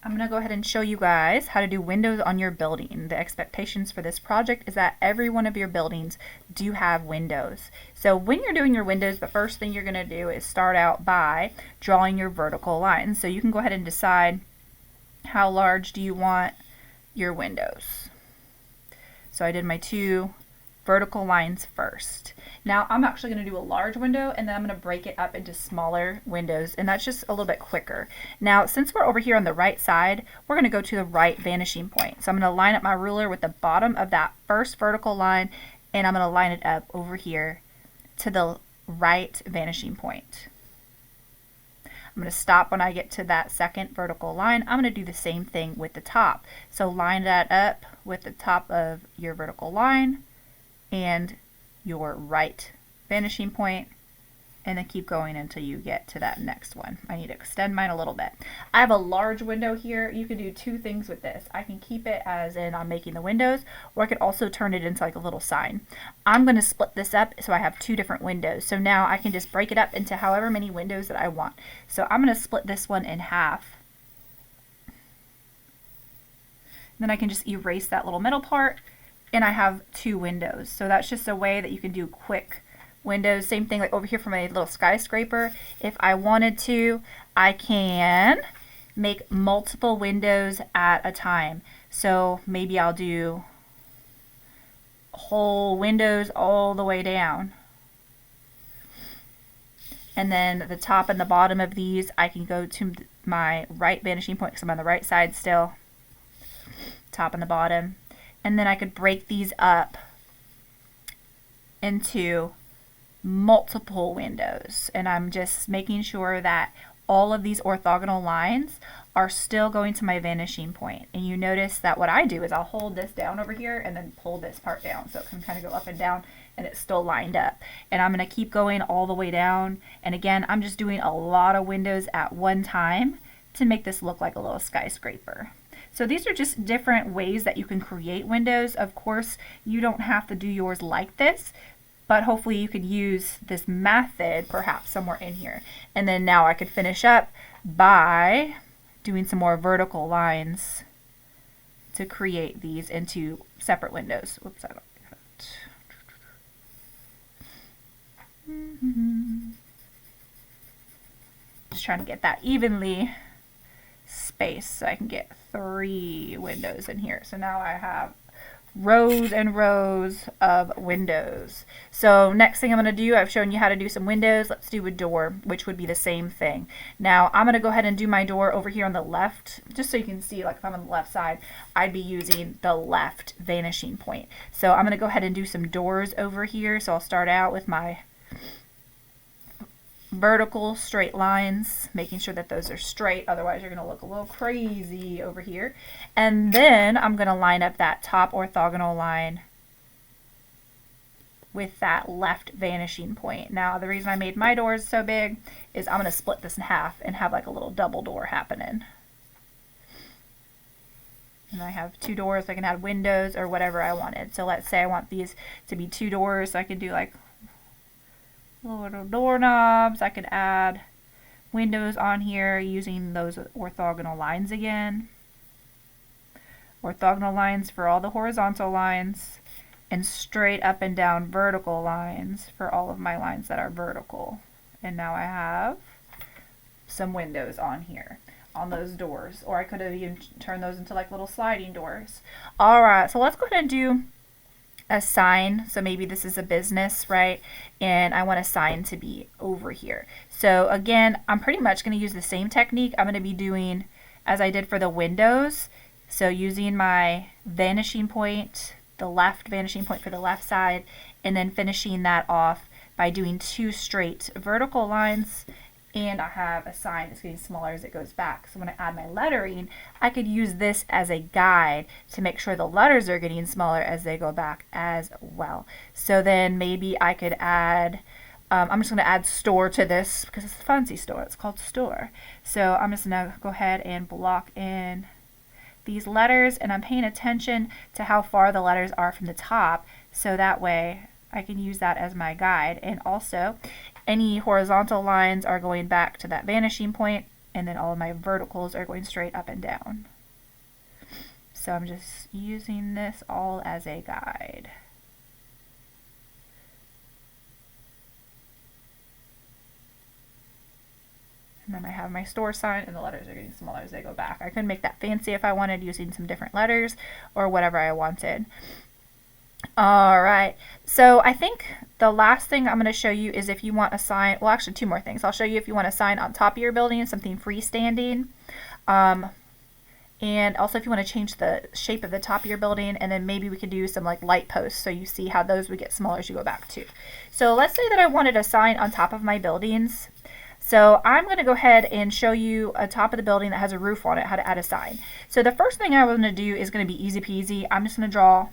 I'm going to go ahead and show you guys how to do windows on your building. The expectations for this project is that every one of your buildings do have windows. So when you're doing your windows, the first thing you're going to do is start out by drawing your vertical lines. So you can go ahead and decide how large do you want your windows. So I did my 2 vertical lines first. Now I'm actually going to do a large window and then I'm going to break it up into smaller windows, and that's just a little bit quicker. Now since we're over here on the right side, we're going to go to the right vanishing point. So I'm going to line up my ruler with the bottom of that first vertical line, and I'm going to line it up over here to the right vanishing point. I'm going to stop when I get to that second vertical line. I'm going to do the same thing with the top. So line that up with the top of your vertical line and your right vanishing point, and then keep going until you get to that next one. I need to extend mine a little bit. I have a large window here. You can do 2 things with this. I can keep it as in I'm making the windows, or I could also turn it into like a little sign. I'm going to split this up so I have 2 different windows. So now I can just break it up into however many windows that I want. So I'm going to split this one in half. Then I can just erase that little middle part, and I have 2 windows. So that's just a way that you can do quick windows. Same thing like over here for my little skyscraper. If I wanted to, I can make multiple windows at a time. So maybe I'll do whole windows all the way down. And then the top and the bottom of these, I can go to my right vanishing point because I'm on the right side still. Top and the bottom. And then I could break these up into multiple windows, and I'm just making sure that all of these orthogonal lines are still going to my vanishing point. And you notice that what I do is I'll hold this down over here and then pull this part down so it can kind of go up and down, and it's still lined up. And I'm going to keep going all the way down, and again I'm just doing a lot of windows at one time to make this look like a little skyscraper. So these are just different ways that you can create windows. Of course, you don't have to do yours like this, but hopefully you could use this method perhaps somewhere in here. And then now I could finish up by doing some more vertical lines to create these into separate windows. Whoops, I don't like that. Just trying to get that evenly spaced so I can get 3 windows in here. So now I have rows and rows of windows. So next thing I'm going to do, I've shown you how to do some windows. Let's do a door, which would be the same thing. Now I'm going to go ahead and do my door over here on the left, just so you can see, like if I'm on the left side, I'd be using the left vanishing point. So I'm going to go ahead and do some doors over here. So I'll start out with my vertical straight lines, making sure that those are straight, otherwise you're going to look a little crazy over here. And then I'm going to line up that top orthogonal line with that left vanishing point. Now the reason I made my doors so big is I'm going to split this in half and have like a little double door happening. And I have 2 doors, I can add windows or whatever I wanted. So let's say I want these to be 2 doors, so I can do like little doorknobs. I could add windows on here using those orthogonal lines again. Orthogonal lines for all the horizontal lines, and straight up and down vertical lines for all of my lines that are vertical. And now I have some windows on here on those doors, or I could have even turned those into like little sliding doors. Alright, so let's go ahead and do a sign. So maybe this is a business, right? And I want a sign to be over here. So again, I'm pretty much going to use the same technique. I'm going to be doing as I did for the windows. So using my vanishing point, the left vanishing point for the left side, and then finishing that off by doing 2 straight vertical lines. And I have a sign that's getting smaller as it goes back. So when I add my lettering, I could use this as a guide to make sure the letters are getting smaller as they go back as well. So then maybe I could add, I'm just going to add store to this because it's a fancy store. It's called store. So I'm just going to go ahead and block in these letters, and I'm paying attention to how far the letters are from the top, so that way I can use that as my guide. And also any horizontal lines are going back to that vanishing point, and then all of my verticals are going straight up and down. So I'm just using this all as a guide. And then I have my store sign, and the letters are getting smaller as they go back. I could make that fancy if I wanted, using some different letters or whatever I wanted. All right, so I think the last thing I'm going to show you is if you want a sign, well actually two more things. I'll show you if you want a sign on top of your building, something freestanding. And also if you want to change the shape of the top of your building, and then maybe we could do some like light posts so you see how those would get smaller as you go back too. So let's say that I wanted a sign on top of my buildings. So I'm going to go ahead and show you a top of the building that has a roof on it, how to add a sign. So the first thing I want to do is going to be easy peasy. I'm just going to draw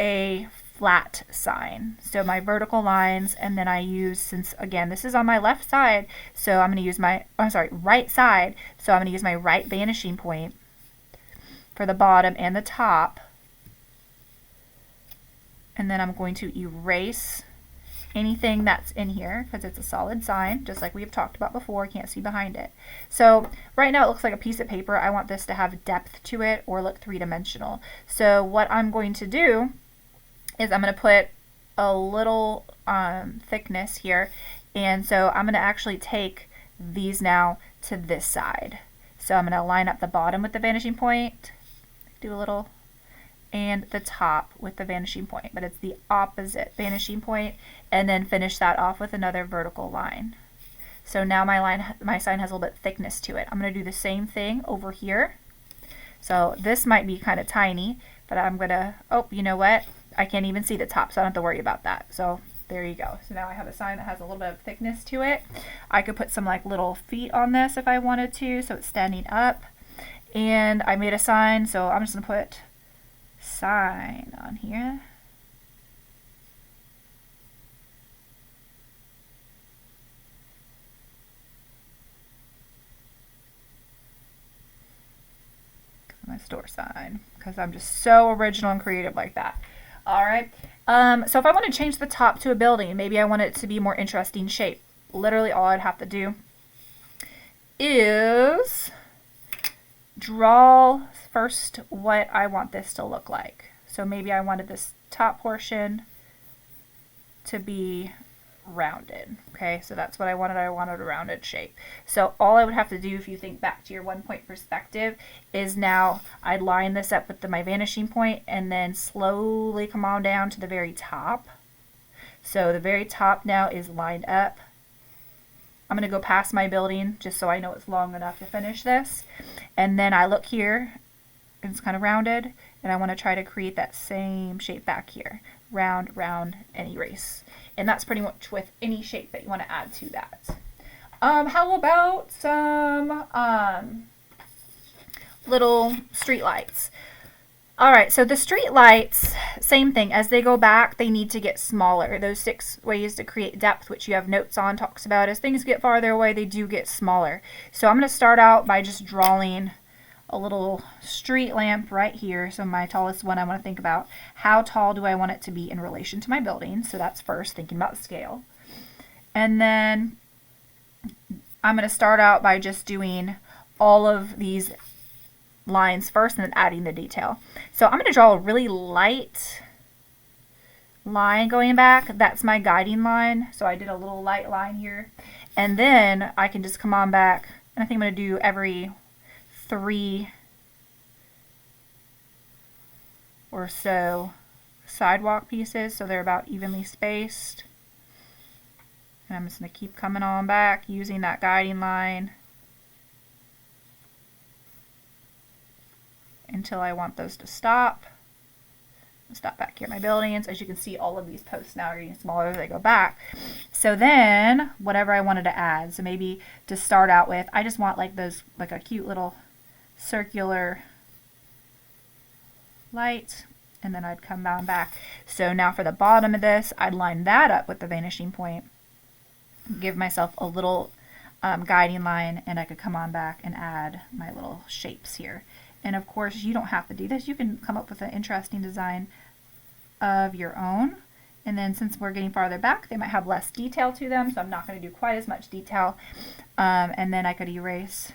a flat sign. So my vertical lines, and then I use, since again this is on my left side, so I'm going to use my, right side, so I'm going to use my right vanishing point for the bottom and the top. And then I'm going to erase anything that's in here because it's a solid sign, just like we've talked about before. Can't see behind it. So right now it looks like a piece of paper. I want this to have depth to it or look three-dimensional. So what I'm going to do is I'm going to put a little thickness here, and so I'm going to actually take these now to this side. So I'm going to line up the bottom with the vanishing point, do a little, and the top with the vanishing point, but it's the opposite vanishing point, and then finish that off with another vertical line. So now my sign has a little bit of thickness to it. I'm going to do the same thing over here. So this might be kind of tiny, but I'm going to, oh, you know what? I can't even see the top, so I don't have to worry about that. So there you go. So now I have a sign that has a little bit of thickness to it. I could put some like little feet on this if I wanted to, so it's standing up. And I made a sign, so I'm just going to put sign on here. My store sign, because I'm just so original and creative like that. All right. So if I want to change the top to a building, maybe I want it to be more interesting shape. Literally all I'd have to do is draw first what I want this to look like. So maybe I wanted this top portion to be rounded. Okay, so that's what I wanted. I wanted a rounded shape. So all I would have to do, if you think back to your 1-point perspective, is now I'd line this up with my vanishing point and then slowly come on down to the very top. So the very top now is lined up. I'm going to go past my building just so I know it's long enough to finish this. And then I look here, and it's kind of rounded, and I want to try to create that same shape back here. Round, round, and erase. And that's pretty much with any shape that you want to add to that. How about some little street lights? All right, so the street lights, same thing. As they go back, they need to get smaller. Those 6 ways to create depth, which you have notes on, talks about as things get farther away, they do get smaller. So I'm going to start out by just drawing a little street lamp right here. So my tallest one, I want to think about how tall do I want it to be in relation to my building. So that's first, thinking about the scale. And then I'm going to start out by just doing all of these lines first and then adding the detail. So I'm going to draw a really light line going back. That's my guiding line. So I did a little light line here. And then I can just come on back, and I think I'm going to do every 3 or so sidewalk pieces, so they're about evenly spaced. And I'm just going to keep coming on back using that guiding line until I want those to stop. Stop back here at my buildings. As you can see, all of these posts now are getting smaller as they go back. So then whatever I wanted to add, so maybe to start out with, I just want like those, like a cute little circular light, and then I'd come down back. So now for the bottom of this, I'd line that up with the vanishing point, give myself a little guiding line, and I could come on back and add my little shapes here. And of course, you don't have to do this. You can come up with an interesting design of your own And then since we're getting farther back, they might have less detail to them, so I'm not going to do quite as much detail. And then I could erase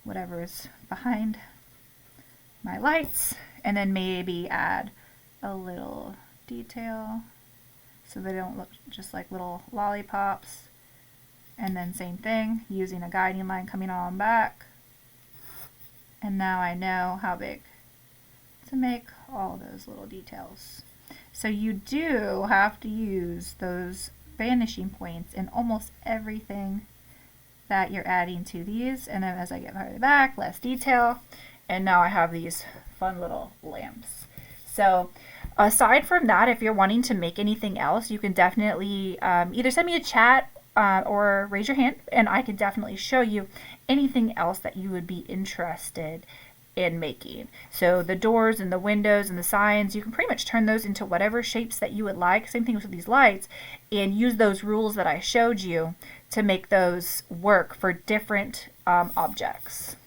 whatever is behind my lights, and then maybe add a little detail so they don't look just like little lollipops. And then same thing, using a guiding line coming on back. And now I know how big to make all those little details. So you do have to use those vanishing points in almost everything that you're adding to these. And then as I get farther back, less detail. And now I have these fun little lamps. So aside from that, if you're wanting to make anything else, you can definitely either send me a chat or raise your hand, and I can definitely show you anything else that you would be interested in making. So the doors and the windows and the signs, you can pretty much turn those into whatever shapes that you would like. Same thing with these lights, and use those rules that I showed you to make those work for different objects.